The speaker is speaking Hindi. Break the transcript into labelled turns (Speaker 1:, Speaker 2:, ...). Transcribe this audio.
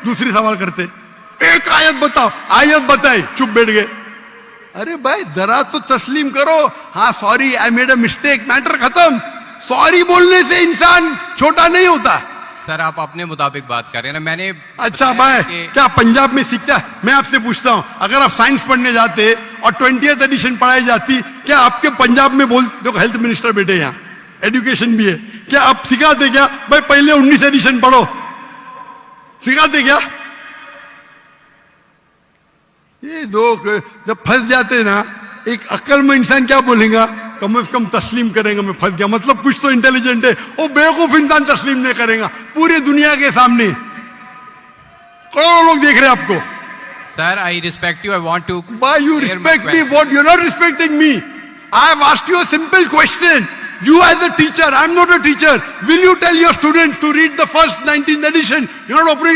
Speaker 1: दूसरी सवाल करते, एक आयत बताओ, आयत बताई, चुप बैठ गए। अरे भाई जरा तो तस्लीम करो, हाँ sorry I made a mistake, matter खत्म। सॉरी बोलने से इंसान छोटा नहीं होता।
Speaker 2: सर आप अपने मुताबिक बात कर रहे हैं ना, मैंने
Speaker 1: अच्छा भाई क्या पंजाब में सीखता? मैं आपसे पूछता हूं, अगर आप साइंस पढ़ने जाते और 20th एडिशन पढ़ाई जाती, क्या आपके पंजाब में बोल, देखो हेल्थ मिनिस्टर बैठे यहाँ, एजुकेशन भी है, क्या आप सिखाते क्या भाई पहले 19 एडिशन पढ़ो? सिखाते क्या? ये लोग जब फंस जाते ना, एक अक्लमंद इंसान क्या बोलेगा, कम से कम तस्लीम करेंगे मैं फंस गया, मतलब कुछ तो इंटेलिजेंट है। वो बेवकूफ इंसान तस्लीम नहीं करेगा पूरी दुनिया के सामने, करोड़ों लोग देख रहे हैं आपको।
Speaker 2: Sir I respect you, I want to
Speaker 1: Why you respect me? What you're not respecting me? I have asked you a simple question. You as a teacher, I'm not a teacher. Will you tell your students to read the first 19th edition? You're not opening